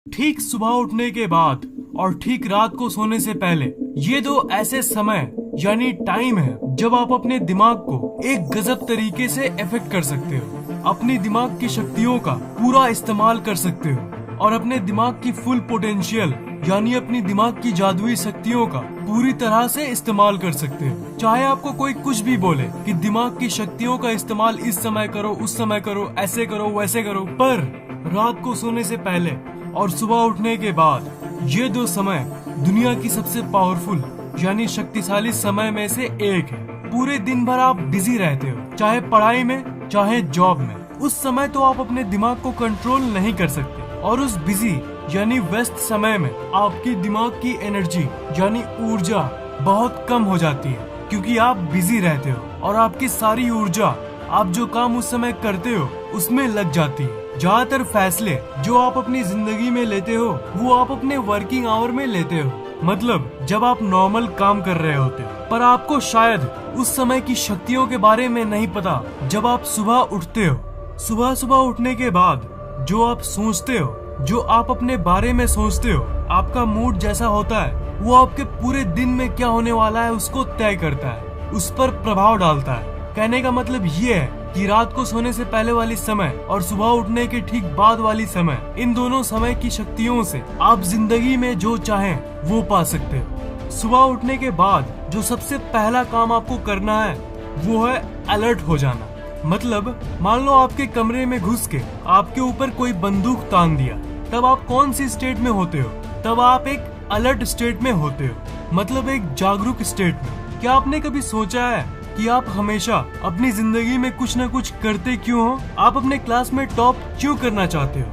ठीक सुबह उठने के बाद और ठीक रात को सोने से पहले, ये दो ऐसे समय यानी टाइम है जब आप अपने दिमाग को एक गजब तरीके से इफेक्ट कर सकते हो, अपनी दिमाग की शक्तियों का पूरा इस्तेमाल कर सकते हो और अपने दिमाग की फुल पोटेंशियल यानी अपनी दिमाग की जादुई शक्तियों का पूरी तरह से इस्तेमाल कर सकते हो। चाहे आपको कोई कुछ भी बोले कि दिमाग की शक्तियों का इस्तेमाल इस समय करो, उस समय करो, ऐसे करो, वैसे करो, पर रात को सोने से पहले और सुबह उठने के बाद ये दो समय दुनिया की सबसे पावरफुल यानी शक्तिशाली समय में से एक है। पूरे दिन भर आप बिजी रहते हो, चाहे पढ़ाई में चाहे जॉब में। उस समय तो आप अपने दिमाग को कंट्रोल नहीं कर सकते और उस बिजी यानी व्यस्त समय में आपकी दिमाग की एनर्जी यानी ऊर्जा बहुत कम हो जाती है, क्योंकि आप बिजी रहते हो और आपकी सारी ऊर्जा आप जो काम उस समय करते हो उसमें लग जाती है। ज्यादातर फैसले जो आप अपनी जिंदगी में लेते हो वो आप अपने वर्किंग आवर में लेते हो, मतलब जब आप नॉर्मल काम कर रहे होते हो। पर आपको शायद उस समय की शक्तियों के बारे में नहीं पता। जब आप सुबह उठते हो, सुबह सुबह उठने के बाद जो आप सोचते हो, जो आप अपने बारे में सोचते हो, आपका मूड जैसा होता है वो आपके पूरे दिन में क्या होने वाला है उसको तय करता है, उस पर प्रभाव डालता है। कहने का मतलब ये है कि रात को सोने से पहले वाली समय और सुबह उठने के ठीक बाद वाली समय, इन दोनों समय की शक्तियों से आप जिंदगी में जो चाहें वो पा सकते हो। सुबह उठने के बाद जो सबसे पहला काम आपको करना है वो है अलर्ट हो जाना। मतलब मान लो आपके कमरे में घुस के आपके ऊपर कोई बंदूक तान दिया, तब आप कौन सी स्टेट में होते हो? तब आप एक अलर्ट स्टेट में होते हो, मतलब एक जागरूक स्टेट में। क्या आपने कभी सोचा है कि आप हमेशा अपनी जिंदगी में कुछ न कुछ करते क्यों हो? आप अपने क्लास में टॉप क्यों करना चाहते हो?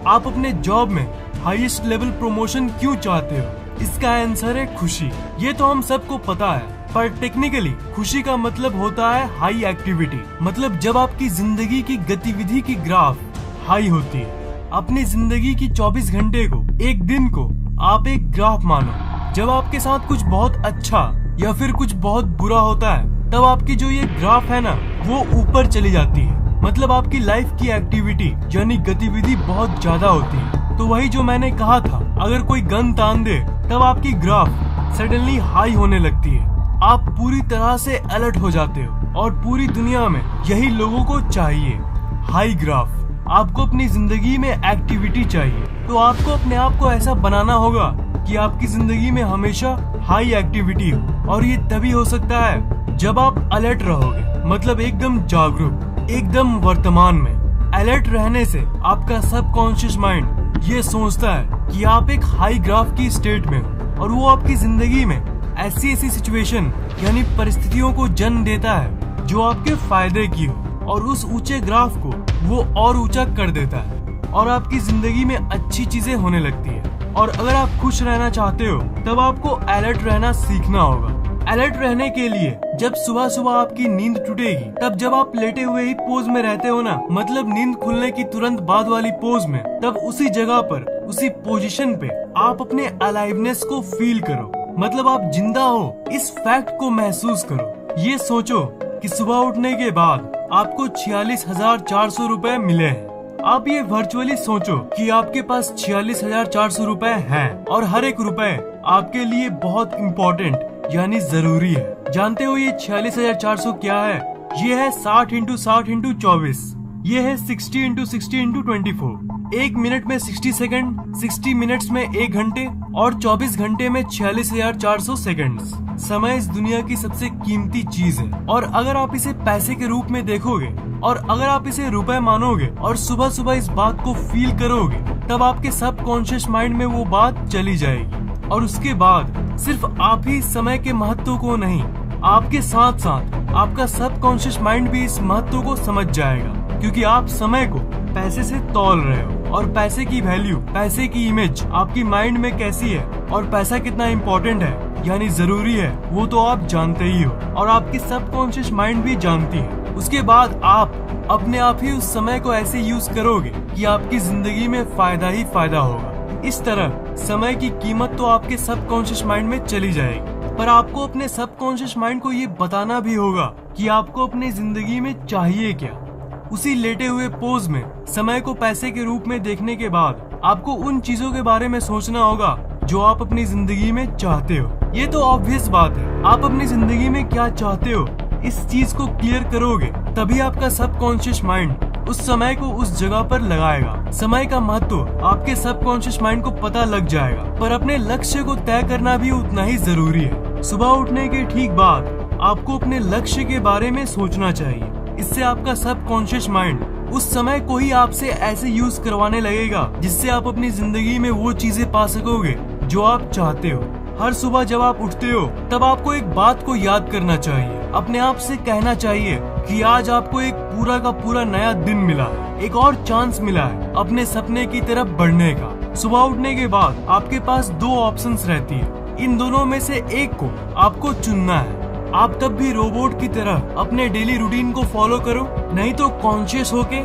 आप अपने जॉब में हाईएस्ट लेवल प्रमोशन क्यों चाहते हो? इसका आंसर है खुशी। ये तो हम सबको पता है, पर टेक्निकली खुशी का मतलब होता है हाई एक्टिविटी, मतलब जब आपकी जिंदगी की गतिविधि की ग्राफ हाई होती है। अपनी जिंदगी की 24 घंटे को, एक दिन को आप एक ग्राफ मानो। जब आपके साथ कुछ बहुत अच्छा या फिर कुछ बहुत बुरा होता है, तब आपकी जो ये ग्राफ है ना वो ऊपर चली जाती है, मतलब आपकी लाइफ की एक्टिविटी यानी गतिविधि बहुत ज्यादा होती है। तो वही जो मैंने कहा था, अगर कोई गन तान दे तब आपकी ग्राफ सडनली हाई होने लगती है, आप पूरी तरह से अलर्ट हो जाते हो और पूरी दुनिया में यही लोगों को चाहिए, हाई ग्राफ। आपको अपनी जिंदगी में एक्टिविटी चाहिए, तो आपको अपने आप को ऐसा बनाना होगा कि आपकी जिंदगी में हमेशा हाई एक्टिविटी हो। और ये तभी हो सकता है जब आप अलर्ट रहोगे, मतलब एकदम जागरूक, एकदम वर्तमान में। अलर्ट रहने से आपका सबकॉन्शियस माइंड ये सोचता है कि आप एक हाई ग्राफ की स्टेट में हो और वो आपकी जिंदगी में ऐसी ऐसी सिचुएशन यानी परिस्थितियों को जन्म देता है जो आपके फायदे की हो, और उस ऊंचे ग्राफ को वो और ऊंचा कर देता है और आपकी जिंदगी में अच्छी चीजें होने लगती है। और अगर आप खुश रहना चाहते हो तब आपको अलर्ट रहना सीखना होगा। अलर्ट रहने के लिए जब सुबह सुबह आपकी नींद टूटेगी, तब जब आप लेटे हुए ही पोज में रहते हो ना, मतलब नींद खुलने की तुरंत बाद वाली पोज में, तब उसी जगह पर, उसी पोजीशन पे आप अपने अलाइवनेस को फील करो, मतलब आप जिंदा हो इस फैक्ट को महसूस करो। ये सोचो कि सुबह उठने के बाद आपको 46,400 रुपए मिले हैं। आप ये वर्चुअली सोचो कि आपके पास 46,400 रुपए हैं और हर एक रुपए आपके लिए बहुत इम्पोर्टेंट यानी जरूरी है। जानते हो ये 46,400 क्या है? ये है 60 × 60 × 24, ये है 60 × 60 × 24। एक मिनट में 60 सेकंड, 60 मिनट्स में 1 घंटे और 24 घंटे में 46,400 सेकंड्स। समय इस दुनिया की सबसे कीमती चीज है, और अगर आप इसे पैसे के रूप में देखोगे और अगर आप इसे रुपए मानोगे और सुबह सुबह इस बात को फील करोगे, तब आपके सबकॉन्शियस माइंड में वो बात चली जाएगी। और उसके बाद सिर्फ आप ही समय के महत्व को नहीं, आपके साथ साथ आपका सबकॉन्शियस माइंड भी इस महत्व को समझ जाएगा, क्योंकि आप समय को पैसे से तौल रहे हो और पैसे की वैल्यू, पैसे की इमेज आपकी माइंड में कैसी है और पैसा कितना इम्पोर्टेंट है यानी जरूरी है, वो तो आप जानते ही हो और आपकी सबकॉन्शियस माइंड भी जानती है। उसके बाद आप अपने आप ही उस समय को ऐसे यूज करोगे कि आपकी जिंदगी में फायदा ही फायदा होगा। इस तरह समय की कीमत तो आपके सबकॉन्शियस माइंड में चली जाएगी, पर आपको अपने सबकॉन्शियस माइंड को ये बताना भी होगा कि आपको अपनी जिंदगी में चाहिए क्या। उसी लेटे हुए पोज में समय को पैसे के रूप में देखने के बाद आपको उन चीजों के बारे में सोचना होगा जो आप अपनी जिंदगी में चाहते हो। ये तो ऑब्वियस बात है, आप अपनी जिंदगी में क्या चाहते हो इस चीज को क्लियर करोगे तभी आपका सबकॉन्शियस माइंड उस समय को उस जगह पर लगाएगा। समय का महत्व आपके सबकॉन्शियस माइंड को पता लग जाएगा, पर अपने लक्ष्य को तय करना भी उतना ही जरूरी है। सुबह उठने के ठीक बाद आपको अपने लक्ष्य के बारे में सोचना चाहिए। इससे आपका सबकॉन्शियस माइंड उस समय को ही आपसे ऐसे यूज करवाने लगेगा जिससे आप अपनी जिंदगी में वो चीजें पा सकोगे जो आप चाहते हो। हर सुबह जब आप उठते हो तब आपको एक बात को याद करना चाहिए, अपने आप से कहना चाहिए कि आज आपको एक पूरा का पूरा नया दिन मिला है, एक और चांस मिला है अपने सपने की तरफ बढ़ने का। सुबह उठने के बाद आपके पास दो ऑप्शंस रहती है, इन दोनों में से एक को आपको चुनना है। आप तब भी रोबोट की तरह अपने डेली रूटीन को फॉलो करो, नहीं तो कॉन्शियस होके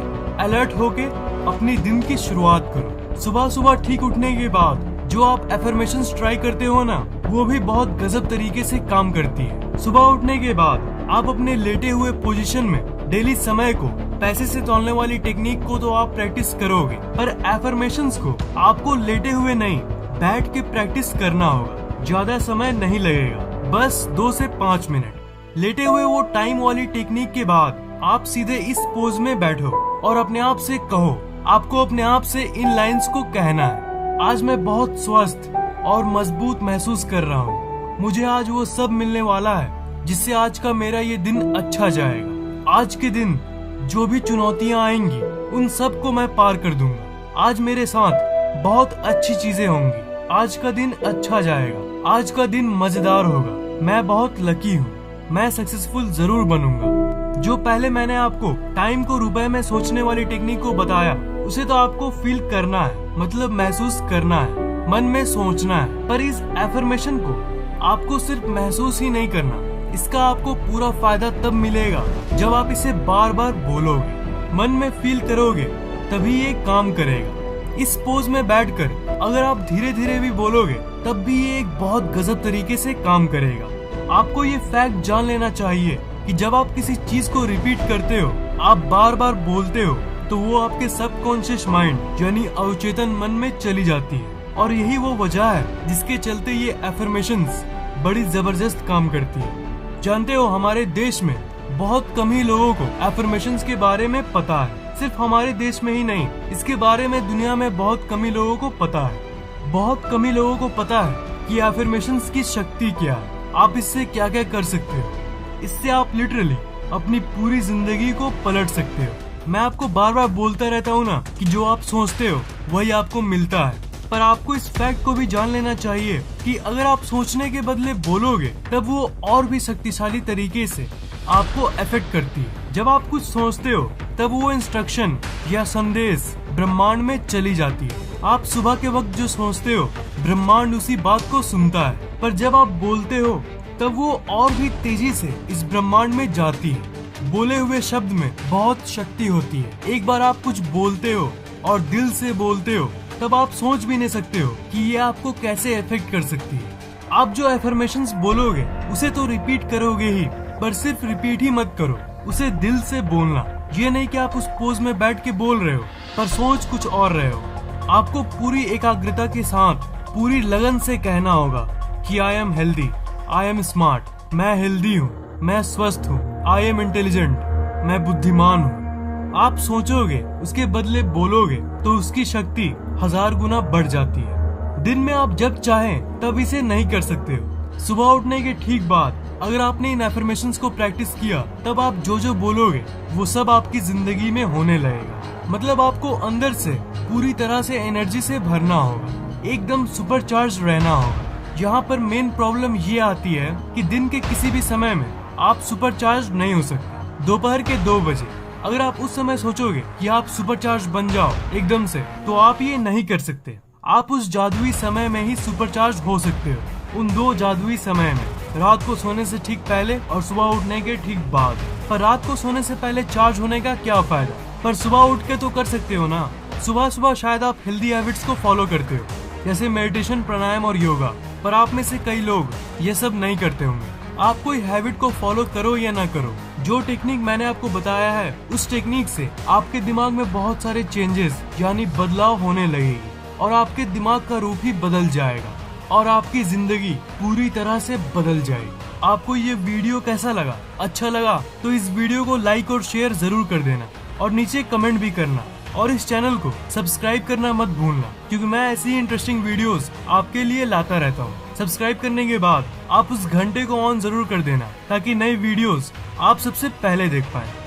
अलर्ट होके अपनी दिन की शुरुआत करो। सुबह सुबह ठीक उठने के बाद जो आप एफर्मेशंस ट्राई करते हो ना, वो भी बहुत गजब तरीके से काम करती है। सुबह उठने के बाद आप अपने लेटे हुए पोजीशन में डेली समय को पैसे से तौलने वाली टेक्निक को तो आप प्रैक्टिस करोगे, पर एफर्मेशंस को आपको लेटे हुए नहीं बैठ के प्रैक्टिस करना होगा। ज्यादा समय नहीं लगेगा, बस 2 से 5 मिनट। लेटे हुए वो टाइम वाली टेक्निक के बाद आप सीधे इस पोज में बैठो और अपने आप से कहो, आपको अपने आप से इन लाइंस को कहना है, आज मैं बहुत स्वस्थ और मजबूत महसूस कर रहा हूँ। मुझे आज वो सब मिलने वाला है जिससे आज का मेरा ये दिन अच्छा जाएगा। आज के दिन जो भी चुनौतियाँ आएंगी उन सब को मैं पार कर दूंगा। आज मेरे साथ बहुत अच्छी चीजें होंगी। आज का दिन अच्छा जाएगा, आज का दिन मजेदार होगा। मैं बहुत लकी हूँ, मैं सक्सेसफुल जरूर बनूंगा। जो पहले मैंने आपको टाइम को रुपए में सोचने वाली टेक्निक को बताया, उसे तो आपको फील करना है, मतलब महसूस करना है, मन में सोचना है। पर इस एफर्मेशन को आपको सिर्फ महसूस ही नहीं करना, इसका आपको पूरा फायदा तब मिलेगा जब आप इसे बार बार बोलोगे, मन में फील करोगे, तभी ये काम करेगा। इस पोज में बैठकर अगर आप धीरे धीरे भी बोलोगे तब भी ये एक बहुत गजब तरीके से काम करेगा। आपको ये फैक्ट जान लेना चाहिए कि जब आप किसी चीज को रिपीट करते हो, आप बार बार बोलते हो, तो वो आपके सबकॉन्शियस माइंड यानी अवचेतन मन में चली जाती है। और यही वो वजह है जिसके चलते ये एफर्मेशंस बड़ी जबरदस्त काम करती है। जानते हो, हमारे देश में बहुत कम ही लोगों को एफर्मेशंस के बारे में पता है। सिर्फ हमारे देश में ही नहीं, इसके बारे में दुनिया में बहुत कम ही लोगों को पता है। बहुत कम ही लोगों को पता है कि एफर्मेशंस की शक्ति क्या है, आप इससे क्या क्या कर सकते हो। इससे आप लिटरली अपनी पूरी जिंदगी को पलट सकते हो। मैं आपको बार बार बोलता रहता हूँ ना कि जो आप सोचते हो वही आपको मिलता है, पर आपको इस फैक्ट को भी जान लेना चाहिए कि अगर आप सोचने के बदले बोलोगे तब वो और भी शक्तिशाली तरीके से आपको अफेक्ट करती है। जब आप कुछ सोचते हो तब वो इंस्ट्रक्शन या संदेश ब्रह्मांड में चली जाती है। आप सुबह के वक्त जो सोचते हो ब्रह्मांड उसी बात को सुनता है, पर जब आप बोलते हो तब वो और भी तेजी से इस ब्रह्मांड में जाती है। बोले हुए शब्द में बहुत शक्ति होती है। एक बार आप कुछ बोलते हो और दिल से बोलते हो तब आप सोच भी नहीं सकते हो कि ये आपको कैसे इफेक्ट कर सकती है। आप जो एफर्मेशंस बोलोगे उसे तो रिपीट करोगे ही, पर सिर्फ रिपीट ही मत करो, उसे दिल से बोलना। ये नहीं कि आप उस पोज में बैठ के बोल रहे हो पर सोच कुछ और रहे हो। आपको पूरी एकाग्रता के साथ पूरी लगन से कहना होगा कि I am healthy, I am smart, मैं हेल्दी हूँ, मैं स्वस्थ हूँ, आई एम इंटेलिजेंट, मैं बुद्धिमान हूँ। आप सोचोगे उसके बदले बोलोगे तो उसकी शक्ति 1000 गुना बढ़ जाती है। दिन में आप जब चाहें तब इसे नहीं कर सकते हो। सुबह उठने के ठीक बाद अगर आपने इन एफर्मेशंस को प्रैक्टिस किया तब आप जो जो बोलोगे वो सब आपकी जिंदगी में होने लगेगा। मतलब आपको अंदर से पूरी तरह से एनर्जी से भरना होगा, एकदम सुपरचार्ज रहना होगा। यहाँ पर मेन प्रॉब्लम ये आती है कि दिन के किसी भी समय में आप सुपरचार्ज नहीं हो सकते। दोपहर के 2 बजे अगर आप उस समय सोचोगे कि आप सुपरचार्ज बन जाओ एकदम से, तो आप ये नहीं कर सकते। आप उस जादुई समय में ही सुपरचार्ज हो सकते हो, उन 2 जादुई समय में, रात को सोने से ठीक पहले और सुबह उठने के ठीक बाद। पर रात को सोने से पहले चार्ज होने का क्या फायदा, पर सुबह उठ के तो कर सकते हो ना। सुबह सुबह शायद आप हेल्दी हैबिट्स को फॉलो करते हो, जैसे मेडिटेशन, प्राणायाम और योगा, पर आप में से कई लोग ये सब नहीं करते होंगे। आप कोई हैबिट को फॉलो करो या ना करो, जो टेक्निक मैंने आपको बताया है उस टेक्निक से आपके दिमाग में बहुत सारे चेंजेस यानी बदलाव होने लगेगी। और आपके दिमाग का रूप ही बदल जाएगा और आपकी जिंदगी पूरी तरह से बदल जाएगी। आपको ये वीडियो कैसा लगा? अच्छा लगा तो इस वीडियो को लाइक और शेयर जरूर कर देना और नीचे कमेंट भी करना और इस चैनल को सब्सक्राइब करना मत भूलना, क्योंकि मैं ऐसी इंटरेस्टिंग वीडियोस आपके लिए लाता रहता हूँ। सब्सक्राइब करने के बाद आप उस घंटे को ऑन जरूर कर देना ताकि नए वीडियोस आप सबसे पहले देख पाए।